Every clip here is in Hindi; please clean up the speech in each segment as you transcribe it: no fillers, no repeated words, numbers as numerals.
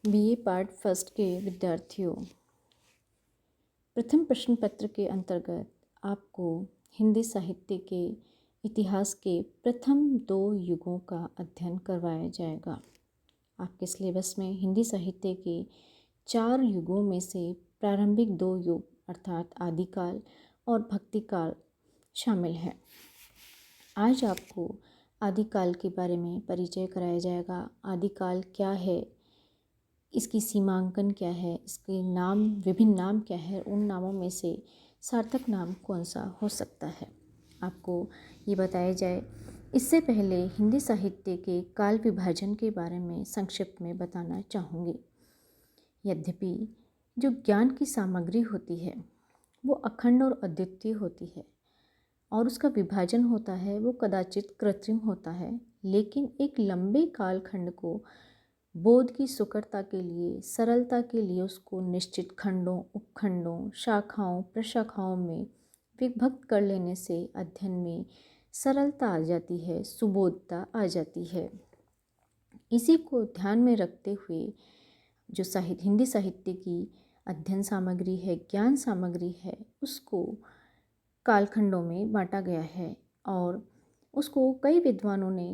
बीए पार्ट फर्स्ट के विद्यार्थियों, प्रथम प्रश्न पत्र के अंतर्गत आपको हिंदी साहित्य के इतिहास के प्रथम 2 युगों का अध्ययन करवाया जाएगा। आपके सिलेबस में हिंदी साहित्य के 4 युगों में से प्रारंभिक 2 युग अर्थात आदिकाल और भक्तिकाल शामिल है। आज आपको आदिकाल के बारे में परिचय कराया जाएगा। आदिकाल क्या है, इसकी सीमांकन क्या है, इसके नाम, विभिन्न नाम क्या है, उन नामों में से सार्थक नाम कौन सा हो सकता है, आपको ये बताया जाए। इससे पहले हिंदी साहित्य के काल विभाजन के बारे में संक्षिप्त में बताना चाहूँगी। यद्यपि जो ज्ञान की सामग्री होती है वो अखंड और अद्वितीय होती है और उसका विभाजन होता है वो कदाचित कृत्रिम होता है, लेकिन एक लंबे कालखंड को बोध की सुकरता के लिए, सरलता के लिए उसको निश्चित खंडों, उपखंडों, शाखाओं, प्रशाखाओं में विभक्त कर लेने से अध्ययन में सरलता आ जाती है, सुबोधता आ जाती है। इसी को ध्यान में रखते हुए जो हिंदी साहित्य की अध्ययन सामग्री है, ज्ञान सामग्री है, उसको कालखंडों में बांटा गया है और उसको कई विद्वानों ने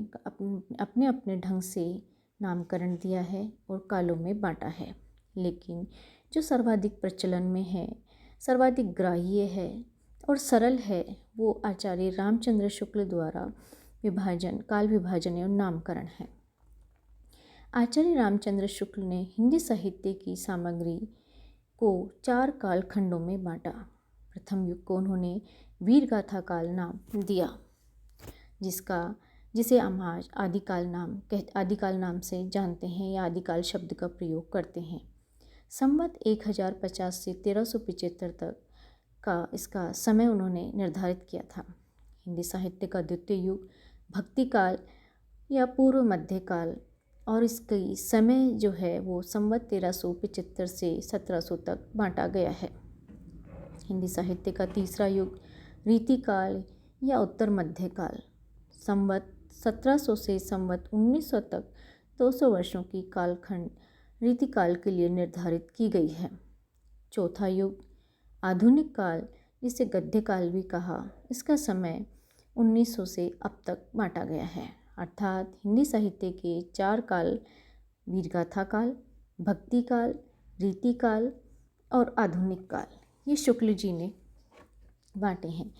अपने अपने ढंग से नामकरण दिया है और कालों में बांटा है। लेकिन जो सर्वाधिक प्रचलन में है, सर्वाधिक ग्राह्य है और सरल है, वो आचार्य रामचंद्र शुक्ल द्वारा काल विभाजन और नामकरण है। आचार्य रामचंद्र शुक्ल ने हिंदी साहित्य की सामग्री को 4 कालखंडों में बांटा। प्रथम युग को उन्होंने वीरगाथा काल नाम दिया, जिसे हम आज आदिकाल नाम से जानते हैं या आदिकाल शब्द का प्रयोग करते हैं। संवत 1050 से 1375 तक का इसका समय उन्होंने निर्धारित किया था। हिंदी साहित्य का द्वितीय युग भक्तिकाल या पूर्व मध्यकाल और इसकी समय जो है वो संवत 1375 से 1700 तक बांटा गया है। हिंदी साहित्य का तीसरा युग रीतिकाल या उत्तर मध्यकाल संवत 1700 से संवत 1900 तक 200 वर्षों की कालखंड रीतिकाल के लिए निर्धारित की गई है। चौथा युग आधुनिक काल, जिसे गद्यकाल भी कहा, इसका समय 1900 से अब तक बांटा गया है। अर्थात हिंदी साहित्य के 4 काल वीरगाथा काल, भक्ति काल, रीतिकाल और आधुनिक काल, ये शुक्ल जी ने बांटे हैं।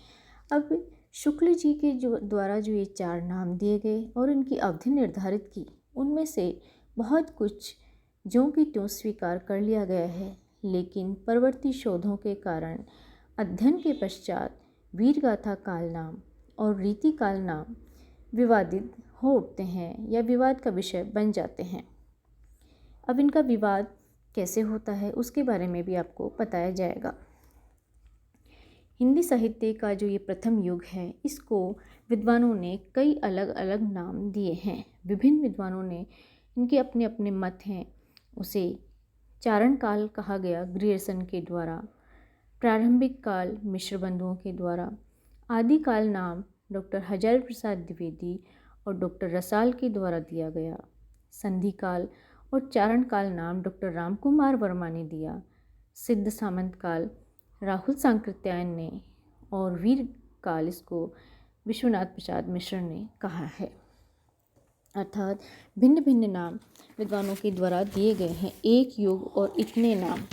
अब शुक्ल जी के द्वारा जो ये 4 नाम दिए गए और इनकी अवधि निर्धारित की, उनमें से बहुत कुछ ज्यों की त्यों स्वीकार कर लिया गया है, लेकिन परवर्ती शोधों के कारण अध्ययन के पश्चात वीरगाथा काल नाम और रीतिकाल नाम विवादित हो उठते हैं या विवाद का विषय बन जाते हैं। अब इनका विवाद कैसे होता है उसके बारे में भी आपको बताया जाएगा। हिंदी साहित्य का जो ये प्रथम युग है, इसको विद्वानों ने कई अलग अलग नाम दिए हैं। विभिन्न विद्वानों ने इनके अपने अपने मत हैं। उसे चारण काल कहा गया ग्रियर्सन के द्वारा, प्रारंभिक काल मिश्र बंधुओं के द्वारा, आदिकाल नाम डॉक्टर हजारी प्रसाद द्विवेदी और डॉक्टर रसाल के द्वारा दिया गया, संधि काल और चारण काल नाम डॉक्टर रामकुमार वर्मा ने दिया, सिद्ध सामंत काल राहुल सांकृत्यायन ने और वीर काल इसको विश्वनाथ प्रसाद मिश्र ने कहा है। अर्थात भिन्न भिन्न नाम विद्वानों के द्वारा दिए गए हैं। एक युग और इतने नाम,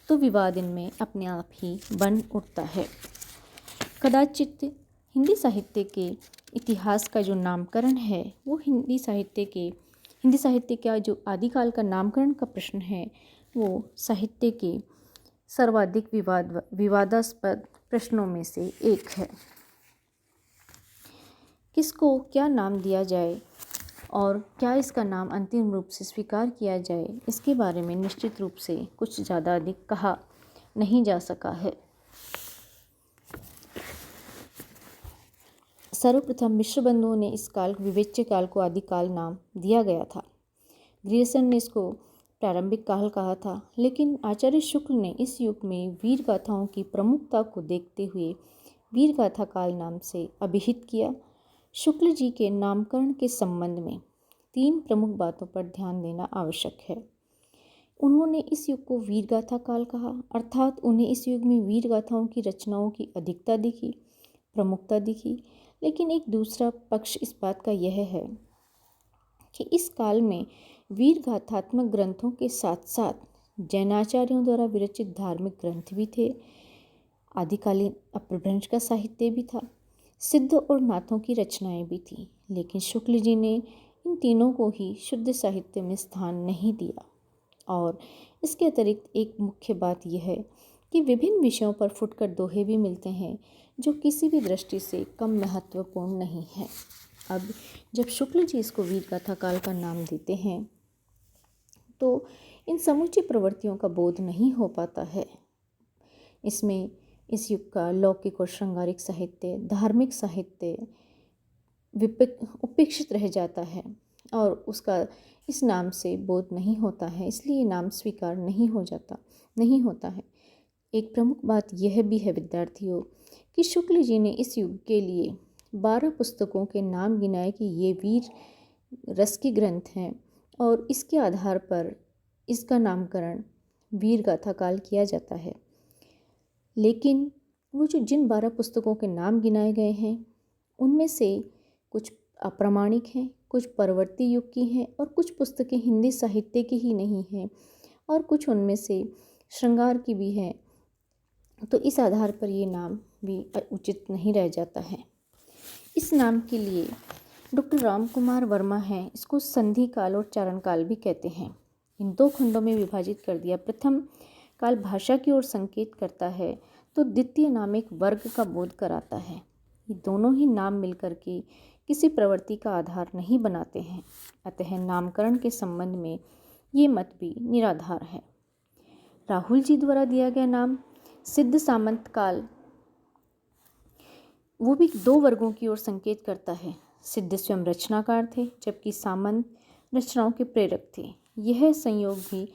तो विवाद इनमें अपने आप ही बन उठता है। कदाचित हिंदी साहित्य के इतिहास का जो नामकरण है वो हिंदी साहित्य का जो आदिकाल का नामकरण का प्रश्न है वो साहित्य के सर्वाधिक विवादास्पद प्रश्नों में से एक है। किसको क्या नाम दिया जाए और क्या इसका नाम अंतिम रूप से स्वीकार किया जाए, इसके बारे में निश्चित रूप से कुछ ज़्यादा अधिक कहा नहीं जा सका है। सर्वप्रथम मिश्र बंधुओं ने इस काल विवेच्य काल को आदिकाल नाम दिया गया था। ग्रियर्सन ने इसको प्रारंभिक काल कहा था, लेकिन आचार्य शुक्ल ने इस युग में वीर गाथाओं की प्रमुखता को देखते हुए वीर गाथा काल नाम से अभिहित किया। शुक्ल जी के नामकरण के संबंध में 3 प्रमुख बातों पर ध्यान देना आवश्यक है। उन्होंने इस युग को वीर गाथा काल कहा, अर्थात उन्हें इस युग में वीर गाथाओं की रचनाओं की अधिकता दिखी, प्रमुखता दिखी। लेकिन एक दूसरा पक्ष इस बात का यह है कि इस काल में वीर गाथात्मक ग्रंथों के साथ साथ जैनाचार्यों द्वारा विरचित धार्मिक ग्रंथ भी थे, आदिकालीन अपभ्रंश का साहित्य भी था, सिद्ध और नाथों की रचनाएं भी थीं। लेकिन शुक्ल जी ने इन तीनों को ही शुद्ध साहित्य में स्थान नहीं दिया। और इसके अतिरिक्त एक मुख्य बात यह है कि विभिन्न विषयों पर फुटकर दोहे भी मिलते हैं जो किसी भी दृष्टि से कम महत्वपूर्ण नहीं है। अब जब शुक्ल जी इसको वीर गाथा काल का नाम देते हैं तो इन समूची प्रवृत्तियों का बोध नहीं हो पाता है। इसमें इस युग का लौकिक और श्रृंगारिक साहित्य, धार्मिक साहित्य उपेक्षित रह जाता है और उसका इस नाम से बोध नहीं होता है, इसलिए नाम स्वीकार नहीं होता है। एक प्रमुख बात यह भी है विद्यार्थियों कि शुक्ल जी ने इस युग के लिए 12 पुस्तकों के नाम गिनाए कि ये वीर रस के ग्रंथ हैं और इसके आधार पर इसका नामकरण वीर गाथा काल किया जाता है। लेकिन वो जिन 12 पुस्तकों के नाम गिनाए गए हैं उनमें से कुछ अप्रामाणिक हैं, कुछ परवर्ती युग की हैं और कुछ पुस्तकें हिंदी साहित्य की ही नहीं हैं और कुछ उनमें से श्रृंगार की भी हैं। तो इस आधार पर ये नाम भी उचित नहीं रह जाता है। इस नाम के लिए डॉक्टर राम कुमार वर्मा हैं इसको संधि काल और चारण काल भी कहते हैं। इन 2 खंडों में विभाजित कर दिया। प्रथम काल भाषा की ओर संकेत करता है तो द्वितीय नाम एक वर्ग का बोध कराता है। ये दोनों ही नाम मिलकर के किसी प्रवृत्ति का आधार नहीं बनाते हैं, अतः नामकरण के संबंध में ये मत भी निराधार है। राहुल जी द्वारा दिया गया नाम सिद्ध सामंत काल वो भी 2 वर्गों की ओर संकेत करता है। सिद्ध स्वयं रचनाकार थे जबकि सामंत रचनाओं के प्रेरक थे। यह संयोग भी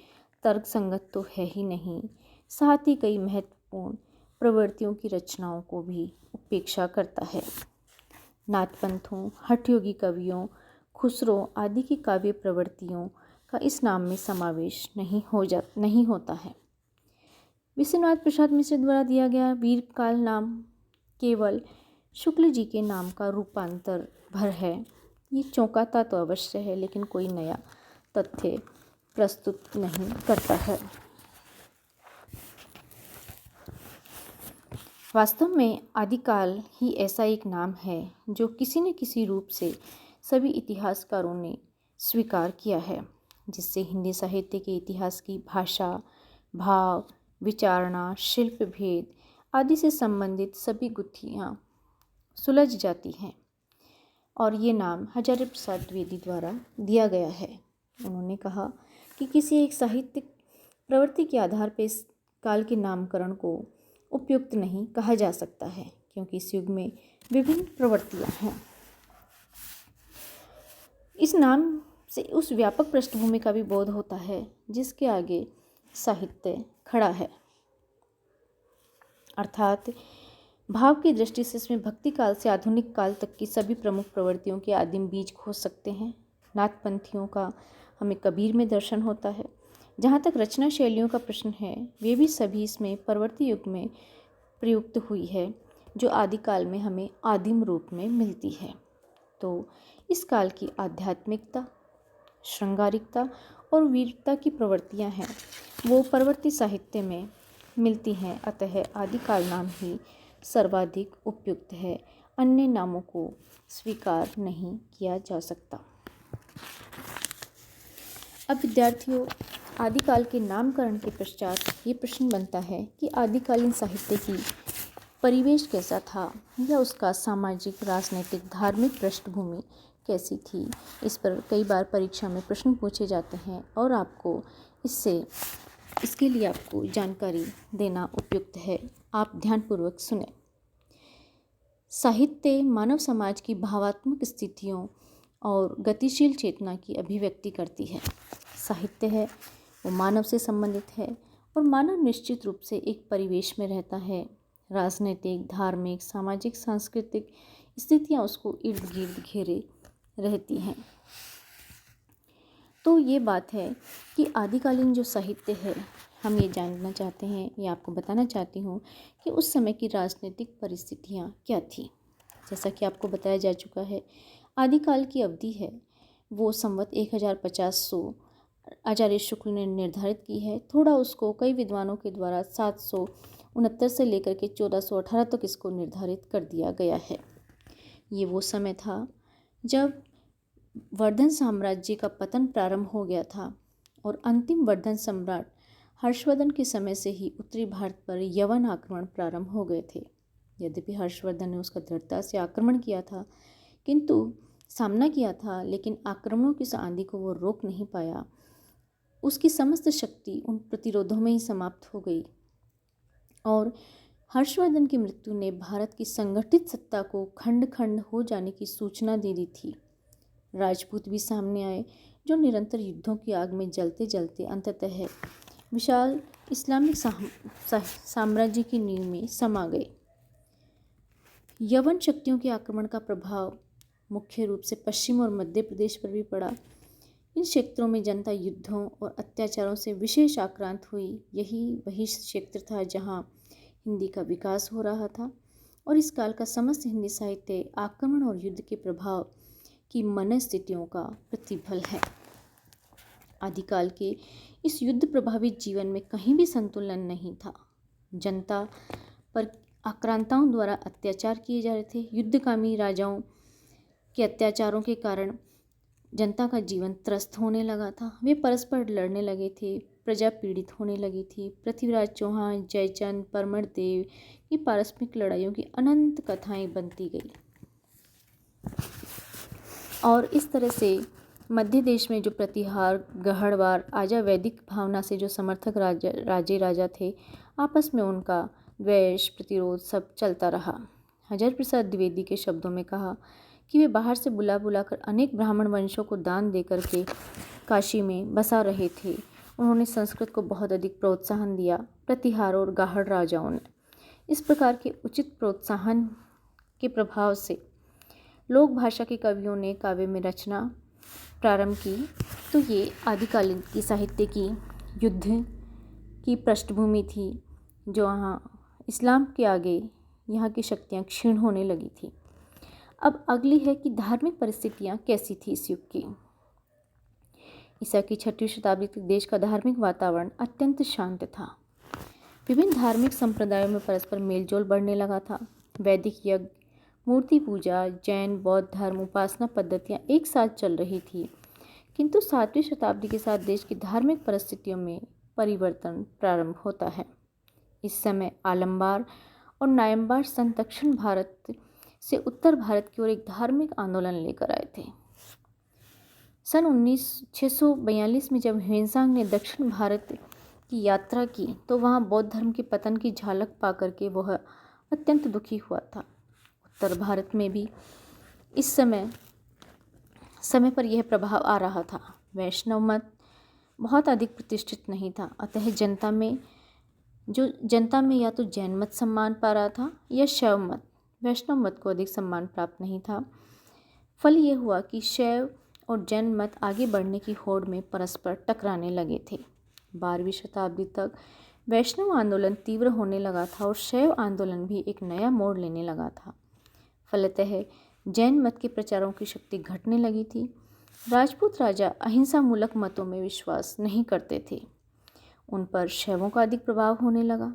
तर्क संगत तो है ही नहीं, साथ ही कई महत्वपूर्ण प्रवृत्तियों की रचनाओं को भी उपेक्षा करता है। नाथपंथों, हठयोगी कवियों, खुसरो आदि की काव्य प्रवृत्तियों का इस नाम में समावेश नहीं होता है। विश्वनाथ प्रसाद मिश्र द्वारा दिया गया वीर काल नाम केवल शुक्ल जी के नाम का रूपांतर भर है। ये चौंकाता तो अवश्य है लेकिन कोई नया तथ्य प्रस्तुत नहीं करता है। वास्तव में आदिकाल ही ऐसा एक नाम है जो किसी न किसी रूप से सभी इतिहासकारों ने स्वीकार किया है, जिससे हिंदी साहित्य के इतिहास की भाषा, भाव, विचारणा, शिल्प भेद आदि से संबंधित सभी गुत्थियाँ सुलझ जाती हैं। और ये नाम हजारी प्रसाद द्विवेदी द्वारा दिया गया है। उन्होंने कहा कि किसी एक साहित्यिक प्रवृत्ति के आधार पर इस काल के नामकरण को उपयुक्त नहीं कहा जा सकता है, क्योंकि इस युग में विभिन्न प्रवृत्तियां हैं। इस नाम से उस व्यापक पृष्ठभूमि का भी बोध होता है जिसके आगे साहित्य खड़ा है, अर्थात भाव की दृष्टि से इसमें भक्ति काल से आधुनिक काल तक की सभी प्रमुख प्रवृत्तियों के आदिम बीज खोज सकते हैं। नाथपंथियों का हमें कबीर में दर्शन होता है। जहाँ तक रचना शैलियों का प्रश्न है, वे भी सभी इसमें परवर्ती युग में प्रयुक्त हुई है जो आदिकाल में हमें आदिम रूप में मिलती है। तो इस काल की आध्यात्मिकता, श्रृंगारिकता और वीरता की प्रवृत्तियाँ हैं वो परवर्ती साहित्य में मिलती हैं, अतः आदिकाल नाम ही सर्वाधिक उपयुक्त है, अन्य नामों को स्वीकार नहीं किया जा सकता। अब विद्यार्थियों, आदिकाल के नामकरण के पश्चात ये प्रश्न बनता है कि आदिकालीन साहित्य की परिवेश कैसा था या उसका सामाजिक, राजनीतिक, धार्मिक पृष्ठभूमि कैसी थी। इस पर कई बार परीक्षा में प्रश्न पूछे जाते हैं और आपको इसके लिए आपको जानकारी देना उपयुक्त है। आप ध्यानपूर्वक सुने। साहित्य मानव समाज की भावात्मक स्थितियों और गतिशील चेतना की अभिव्यक्ति करती है। साहित्य है वो मानव से संबंधित है और मानव निश्चित रूप से एक परिवेश में रहता है। राजनीतिक, धार्मिक, सामाजिक, सांस्कृतिक स्थितियाँ उसको इर्द गिर्द घेरे रहती हैं। तो ये बात है कि आदिकालीन जो साहित्य है, हम ये जानना चाहते हैं या आपको बताना चाहती हूँ कि उस समय की राजनीतिक परिस्थितियाँ क्या थी। जैसा कि आपको बताया जा चुका है, आदिकाल की अवधि है वो संवत 1500 आचार्य शुक्ल ने निर्धारित की है। थोड़ा उसको कई विद्वानों के द्वारा 769 से लेकर के 1418 तक इसको निर्धारित कर दिया गया है। ये वो समय था जब वर्धन साम्राज्य का पतन प्रारंभ हो गया था और अंतिम वर्धन सम्राट हर्षवर्धन के समय से ही उत्तरी भारत पर यवन आक्रमण प्रारंभ हो गए थे। यद्यपि हर्षवर्धन ने उसका दृढ़ता से आक्रमण किया था, किंतु सामना किया था, लेकिन आक्रमणों की आंधी को वो रोक नहीं पाया। उसकी समस्त शक्ति उन प्रतिरोधों में ही समाप्त हो गई और हर्षवर्धन की मृत्यु ने भारत की संगठित सत्ता को खंड खंड हो जाने की सूचना दे दी थी। राजपूत भी सामने आए जो निरंतर युद्धों की आग में जलते जलते अंततः विशाल इस्लामिक साम्राज्य की नींव में समा गए। यवन शक्तियों के आक्रमण का प्रभाव मुख्य रूप से पश्चिम और मध्य प्रदेश पर भी पड़ा। इन क्षेत्रों में जनता युद्धों और अत्याचारों से विशेष आक्रांत हुई। यही वही क्षेत्र था जहां हिंदी का विकास हो रहा था और इस काल का समस्त हिंदी साहित्य आक्रमण और युद्ध के प्रभाव की मनस्थितियों का प्रतिफल है। आदिकाल के इस युद्ध प्रभावित जीवन में कहीं भी संतुलन नहीं था। जनता पर आक्रांताओं द्वारा अत्याचार किए जा रहे थे। युद्धकामी राजाओं के अत्याचारों के कारण जनता का जीवन त्रस्त होने लगा था। वे परस्पर लड़ने लगे थे, प्रजा पीड़ित होने लगी थी। पृथ्वीराज चौहान, जयचंद, परमड़ देव की पारस्परिक लड़ाइयों की अनंत कथाएं बनती गई और इस तरह से मध्य देश में जो प्रतिहार, गढ़वार, आजा वैदिक भावना से जो समर्थक राजा थे, आपस में उनका द्वेष, प्रतिरोध सब चलता रहा। हज़ार प्रसाद द्विवेदी के शब्दों में कहा कि वे बाहर से बुला बुलाकर अनेक ब्राह्मण वंशों को दान दे करके काशी में बसा रहे थे। उन्होंने संस्कृत को बहुत अधिक प्रोत्साहन दिया। प्रतिहार और गाहड़ राजाओं ने इस प्रकार के उचित प्रोत्साहन के प्रभाव से लोक भाषा के कवियों ने काव्य में रचना प्रारंभ की। तो ये आदिकालीन की साहित्य की युद्ध की पृष्ठभूमि थी, जो यहाँ इस्लाम के आगे यहाँ की शक्तियाँ क्षीण होने लगी थी। अब अगली है कि धार्मिक परिस्थितियाँ कैसी थी इस युग की। ईसा की 6वीं शताब्दी तक देश का धार्मिक वातावरण अत्यंत शांत था। विभिन्न धार्मिक संप्रदायों में परस्पर मेलजोल बढ़ने लगा था। वैदिक यज्ञ, मूर्ति पूजा, जैन, बौद्ध धर्म, उपासना पद्धतियाँ एक साथ चल रही थी। किंतु 7वीं शताब्दी के साथ देश की धार्मिक परिस्थितियों में परिवर्तन प्रारंभ होता है। इस समय आलमबार और नायमबार संत दक्षिण भारत से उत्तर भारत की ओर एक धार्मिक आंदोलन लेकर आए थे। सन 642 में जब ह्वेनसांग ने दक्षिण भारत की यात्रा की तो वहाँ बौद्ध धर्म के पतन की झलक पा करके वह अत्यंत दुखी हुआ था। उत्तर भारत में भी इस समय पर यह प्रभाव आ रहा था। वैष्णव मत बहुत अधिक प्रतिष्ठित नहीं था, अतः जनता में या तो जैन मत सम्मान पा रहा था या शैव मत। वैष्णव मत को अधिक सम्मान प्राप्त नहीं था। फल ये हुआ कि शैव और जैन मत आगे बढ़ने की होड़ में परस्पर टकराने लगे थे। 12वीं शताब्दी तक वैष्णव आंदोलन तीव्र होने लगा था और शैव आंदोलन भी एक नया मोड़ लेने लगा था। फलतः जैन मत के प्रचारों की शक्ति घटने लगी थी। राजपूत राजा अहिंसा मूलक मतों में विश्वास नहीं करते थे। उन पर शैवों का अधिक प्रभाव होने लगा।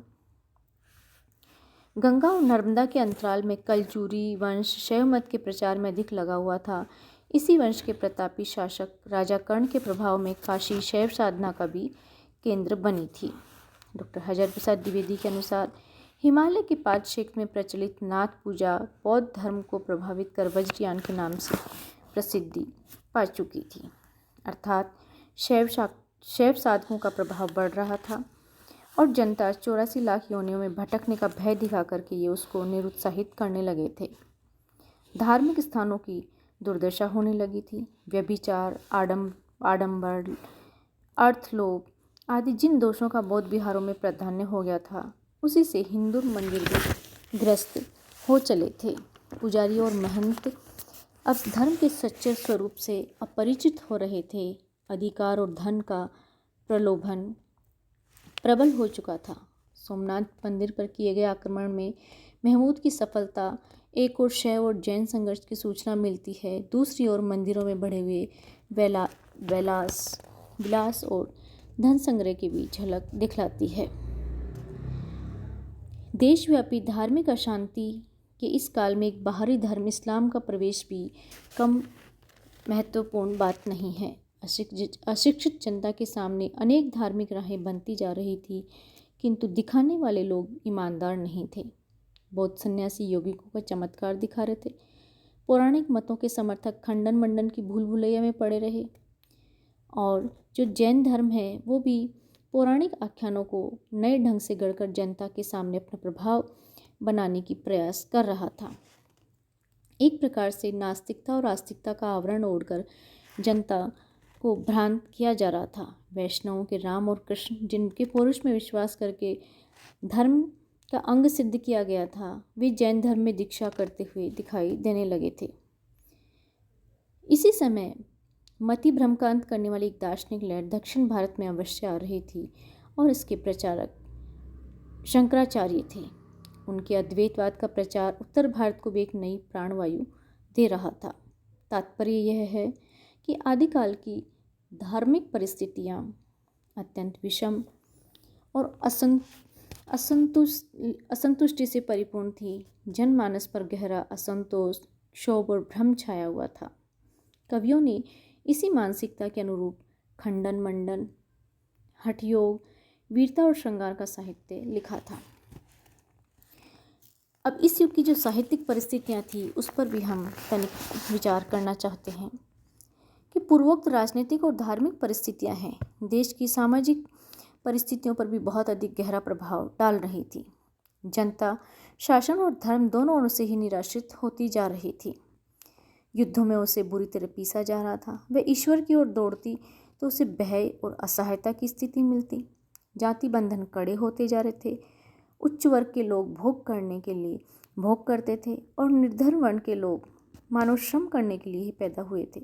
गंगा और नर्मदा के अंतराल में कलचूरी वंश शैव मत के प्रचार में अधिक लगा हुआ था। इसी वंश के प्रतापी शासक राजा कर्ण के प्रभाव में काशी शैव साधना का भी केंद्र बनी थी। डॉक्टर हज़ार प्रसाद द्विवेदी के अनुसार हिमालय के पाद क्षेत्र में प्रचलित नाथ पूजा बौद्ध धर्म को प्रभावित कर वज्रयान के नाम से प्रसिद्धि पा चुकी थी। अर्थात शैव साधकों का प्रभाव बढ़ रहा था और जनता 84 लाख योनियों में भटकने का भय दिखा करके ये उसको निरुत्साहित करने लगे थे। धार्मिक स्थानों की दुर्दशा होने लगी थी। व्यभिचार, आडंबर, अर्थलोभ आदि जिन दोषों का बौद्ध विहारों में प्राधान्य हो गया था, उसी से हिंदू मंदिर भी ग्रस्त हो चले थे। पुजारी और महंत अब धर्म के सच्चे स्वरूप से अपरिचित हो रहे थे। अधिकार और धन का प्रलोभन प्रबल हो चुका था। सोमनाथ मंदिर पर किए गए आक्रमण में महमूद की सफलता, एक ओर शैव और जैन संघर्ष की सूचना मिलती है, दूसरी ओर मंदिरों में बढ़े हुए विलास और धन संग्रह के बीच झलक दिखलाती है। देशव्यापी धार्मिक अशांति के इस काल में एक बाहरी धर्म इस्लाम का प्रवेश भी कम महत्वपूर्ण बात नहीं है। अशिक्षित जनता के सामने अनेक धार्मिक राहें बनती जा रही थी, किंतु दिखाने वाले लोग ईमानदार नहीं थे। बौद्ध सन्यासी यौगिकों का चमत्कार दिखा रहे थे। पौराणिक मतों के समर्थक खंडन मंडन की भूल भुलैया में पड़े रहे, और जो जैन धर्म है वो भी पौराणिक आख्यानों को नए ढंग से गढ़कर जनता के सामने अपना प्रभाव बनाने की प्रयास कर रहा था। एक प्रकार से नास्तिकता और आस्तिकता का आवरण ओढ़कर जनता को भ्रांत किया जा रहा था। वैष्णवों के राम और कृष्ण, जिनके पौरुष में विश्वास करके धर्म का अंग सिद्ध किया गया था, वे जैन धर्म में दीक्षा करते हुए दिखाई देने लगे थे। इसी समय मति भ्रम का अंत करने वाली एक दार्शनिक लहर दक्षिण भारत में अवश्य आ रही थी, और इसके प्रचारक शंकराचार्य थे। उनके अद्वैतवाद का प्रचार उत्तर भारत को भी एक नई प्राणवायु दे रहा था। तात्पर्य यह है कि आदिकाल की धार्मिक परिस्थितियाँ अत्यंत विषम और असंतुष्टि से परिपूर्ण थी। जनमानस पर गहरा असंतोष, क्षोभ और भ्रम छाया हुआ था। कवियों ने इसी मानसिकता के अनुरूप खंडन मंडन, हठयोग, वीरता और श्रृंगार का साहित्य लिखा था। अब इस युग की जो साहित्यिक परिस्थितियाँ थी उस पर भी हम तनिक विचार करना चाहते हैं कि पूर्वोक्त राजनीतिक और धार्मिक परिस्थितियाँ हैं, देश की सामाजिक परिस्थितियों पर भी बहुत अधिक गहरा प्रभाव डाल रही थी। जनता शासन और धर्म दोनों ओर से ही निराश्रित होती जा रही थी। युद्धों में उसे बुरी तरह पीसा जा रहा था। वह ईश्वर की ओर दौड़ती तो उसे भय और असहायता की स्थिति मिलती। जाति बंधन कड़े होते जा रहे थे। उच्च वर्ग के लोग भोग करने के लिए भोग करते थे, और निर्धन वर्ण के लोग मानव श्रम करने के लिए ही पैदा हुए थे।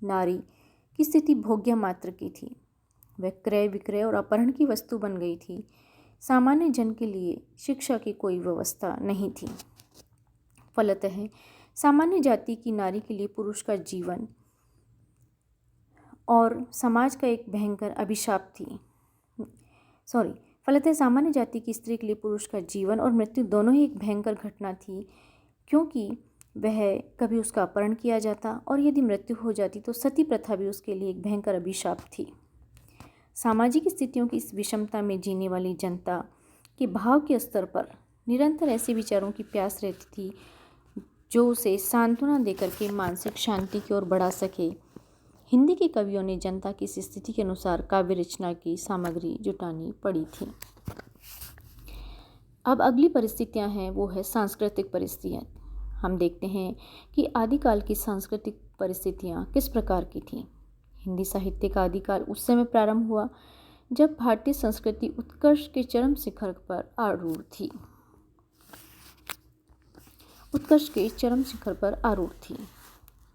नारी की स्थिति भोग्य मात्र की थी। वह क्रय विक्रय और अपहरण की वस्तु बन गई थी। सामान्य जन के लिए शिक्षा की कोई व्यवस्था नहीं थी। फलतः सामान्य जाति की नारी के लिए पुरुष का जीवन और समाज का एक भयंकर अभिशाप थी। फलतः सामान्य जाति की स्त्री के लिए पुरुष का जीवन और मृत्यु दोनों ही एक भयंकर घटना थी, क्योंकि वह कभी उसका अपहरण किया जाता और यदि मृत्यु हो जाती तो सती प्रथा भी उसके लिए एक भयंकर अभिशाप थी। सामाजिक स्थितियों की इस विषमता में जीने वाली जनता के भाव के स्तर पर निरंतर ऐसे विचारों की प्यास रहती थी जो उसे सांत्वना देकर के मानसिक शांति की ओर बढ़ा सके। हिंदी के कवियों ने जनता की इस स्थिति के अनुसार काव्य रचना की सामग्री जुटानी पड़ी थी। अब अगली परिस्थितियां हैं, वो है सांस्कृतिक परिस्थितियां। हम देखते हैं कि आदिकाल की सांस्कृतिक परिस्थितियां किस प्रकार की थीं। हिंदी साहित्य का आदिकाल उस समय प्रारंभ हुआ जब भारतीय संस्कृति उत्कर्ष के चरम शिखर पर आरूढ़ थी।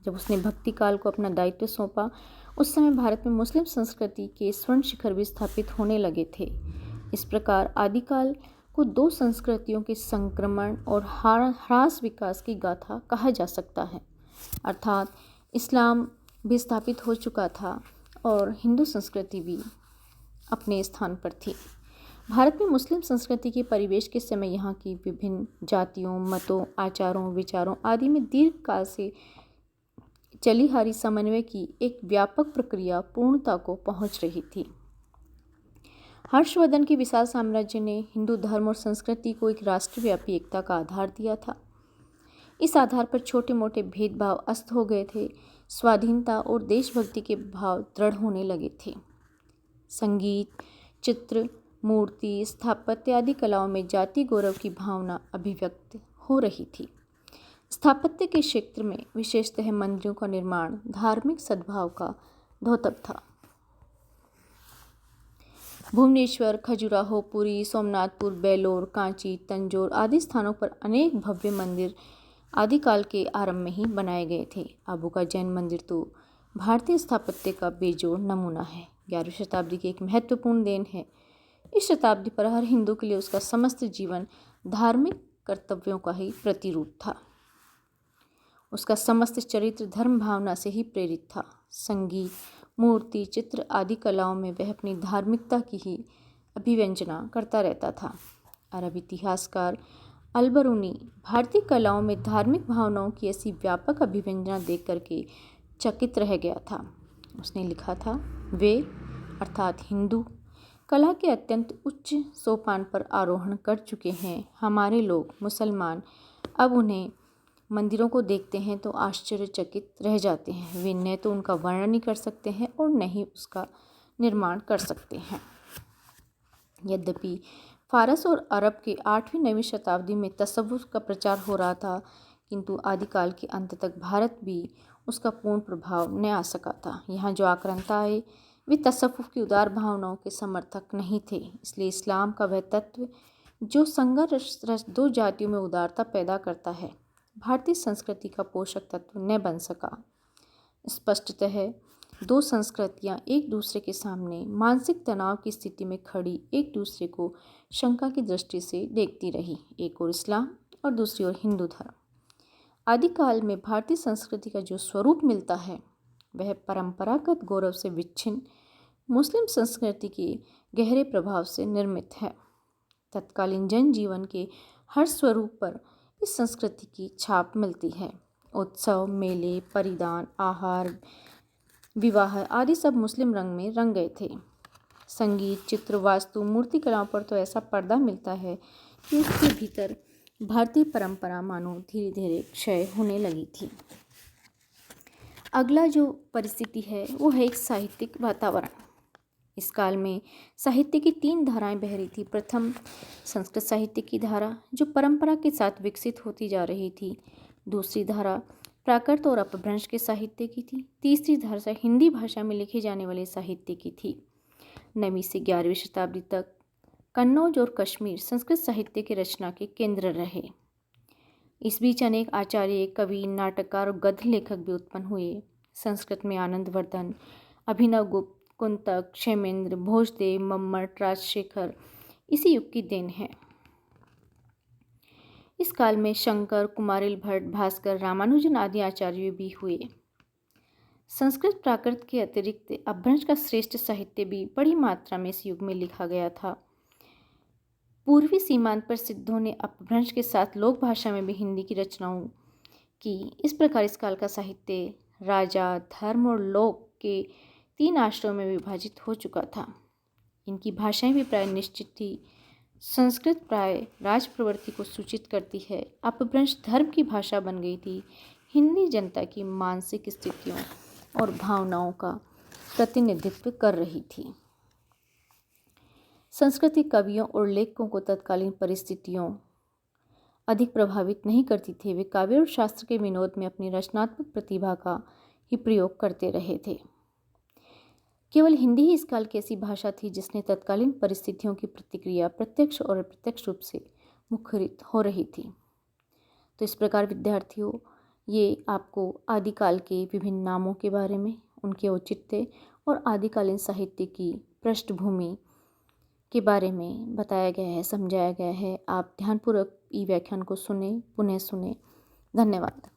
जब उसने भक्ति काल को अपना दायित्व सौंपा, उस समय भारत में मुस्लिम संस्कृति के स्वर्ण शिखर भी स्थापित होने लगे थे। इस प्रकार आदिकाल को दो संस्कृतियों के संक्रमण और ह्रास विकास की गाथा कहा जा सकता है। अर्थात इस्लाम भी स्थापित हो चुका था और हिंदू संस्कृति भी अपने स्थान पर थी। भारत में मुस्लिम संस्कृति के परिवेश के समय यहाँ की विभिन्न जातियों, मतों, आचारों, विचारों आदि में दीर्घ काल से चली हारी समन्वय की एक व्यापक प्रक्रिया पूर्णता को पहुँच रही थी। हर्षवर्धन के विशाल साम्राज्य ने हिंदू धर्म और संस्कृति को एक राष्ट्रव्यापी एकता का आधार दिया था। इस आधार पर छोटे मोटे भेदभाव अस्त हो गए थे। स्वाधीनता और देशभक्ति के भाव दृढ़ होने लगे थे। संगीत, चित्र, मूर्ति, स्थापत्य आदि कलाओं में जाति गौरव की भावना अभिव्यक्त हो रही थी। स्थापत्य के क्षेत्र में विशेषतः मंदिरों का निर्माण धार्मिक सद्भाव का द्योतक था। भुवनेश्वर, खजुराहो, पुरी, सोमनाथपुर, बेलोर, कांची, तंजौर आदि स्थानों पर अनेक भव्य मंदिर आदिकाल के आरंभ में ही बनाए गए थे। आबू का जैन मंदिर तो भारतीय स्थापत्य का बेजोड़ नमूना है। 11वीं शताब्दी की एक महत्वपूर्ण देन है। इस शताब्दी पर हर हिंदू के लिए उसका समस्त जीवन धार्मिक कर्तव्यों का ही प्रतिरूप था। उसका समस्त चरित्र धर्म भावना से ही प्रेरित था। संगीत, मूर्ति, चित्र आदि कलाओं में वह अपनी धार्मिकता की ही अभिव्यंजना करता रहता था। अरब इतिहासकार अलबरूनी भारतीय कलाओं में धार्मिक भावनाओं की ऐसी व्यापक अभिव्यंजना देख करके चकित रह गया था। उसने लिखा था, वे अर्थात हिंदू कला के अत्यंत उच्च सोपान पर आरोहण कर चुके हैं। हमारे लोग मुसलमान अब उन्हें मंदिरों को देखते हैं तो आश्चर्यचकित रह जाते हैं। वे न तो उनका वर्णन नहीं कर सकते हैं और न ही उसका निर्माण कर सकते हैं। यद्यपि फारस और अरब के 8वीं-9वीं शताब्दी में तसव्वुफ का प्रचार हो रहा था, किंतु आदिकाल के अंत तक भारत भी उसका पूर्ण प्रभाव न आ सका था। यहाँ जो आक्रांता आए वे तसव्वुफ की उदार भावनाओं के समर्थक नहीं थे। इसलिए इस्लाम का वह तत्व जो संघर्ष दो जातियों में उदारता पैदा करता है, भारतीय संस्कृति का पोषक तत्व न बन सका। स्पष्टतः दो संस्कृतियाँ एक दूसरे के सामने मानसिक तनाव की स्थिति में खड़ी एक दूसरे को शंका की दृष्टि से देखती रही, एक ओर इस्लाम और दूसरी ओर हिंदू धर्म। आदिकाल में भारतीय संस्कृति का जो स्वरूप मिलता है वह परंपरागत गौरव से विच्छिन्न मुस्लिम संस्कृति के गहरे प्रभाव से निर्मित है। तत्कालीन जनजीवन के हर स्वरूप पर इस संस्कृति की छाप मिलती है। उत्सव, मेले, परिधान, आहार, विवाह आदि सब मुस्लिम रंग में रंग गए थे। संगीत, चित्र, वास्तु, मूर्ति कलाओं पर तो ऐसा पर्दा मिलता है कि उसके भीतर भारतीय परंपरा मानो धीरे धीरे क्षय होने लगी थी। अगला जो परिस्थिति है वो है एक साहित्यिक वातावरण। इस काल में साहित्य की 3 धाराएं बह रही थी। प्रथम संस्कृत साहित्य की धारा जो परंपरा के साथ विकसित होती जा रही थी। दूसरी धारा प्राकृत और अपभ्रंश के साहित्य की थी। तीसरी धारा हिंदी भाषा में लिखे जाने वाले साहित्य की थी। 9वीं से 11वीं शताब्दी तक कन्नौज और कश्मीर संस्कृत साहित्य के रचना के केंद्र रहे। इस बीच अनेक आचार्य, कवि, नाटककार और गद्य लेखक भी उत्पन्न हुए। संस्कृत में आनंदवर्धन, अभिनवगुप्त, कुंतक, क्षेमेंद्र, भोजदेव, मम्मट, राजशेखर इसी युग की देन है। इस काल में शंकर, कुमारिल भट्ट, भास्कर, रामानुजन आदि आचार्य भी हुए। संस्कृत प्राकृत के अतिरिक्त अपभ्रंश का श्रेष्ठ साहित्य भी बड़ी मात्रा में इस युग में लिखा गया था। पूर्वी सीमांत पर सिद्धों ने अपभ्रंश के साथ लोक भाषा में भी हिंदी की रचनाओं की। इस प्रकार इस काल का साहित्य राजा, धर्म और लोक के 3 आश्रयों में विभाजित हो चुका था। इनकी भाषाएं भी प्राय निश्चित थी। संस्कृत प्राय राज प्रवृत्ति को सूचित करती है। अपभ्रंश धर्म की भाषा बन गई थी। हिंदी जनता की मानसिक स्थितियों और भावनाओं का प्रतिनिधित्व कर रही थी। संस्कृति कवियों और लेखकों को तत्कालीन परिस्थितियों अधिक प्रभावित नहीं करती थी। वे काव्य और शास्त्र के विनोद में अपनी रचनात्मक प्रतिभा का ही प्रयोग करते रहे थे। केवल हिंदी ही इस काल की ऐसी भाषा थी जिसने तत्कालीन परिस्थितियों की प्रतिक्रिया प्रत्यक्ष और अप्रत्यक्ष रूप से मुखरित हो रही थी। तो इस प्रकार विद्यार्थियों, ये आपको आदिकाल के विभिन्न नामों के बारे में, उनके औचित्य और आदिकालीन साहित्य की पृष्ठभूमि के बारे में बताया गया है, समझाया गया है। आप ध्यानपूर्वक ई व्याख्यान को सुने, पुनः सुने। धन्यवाद।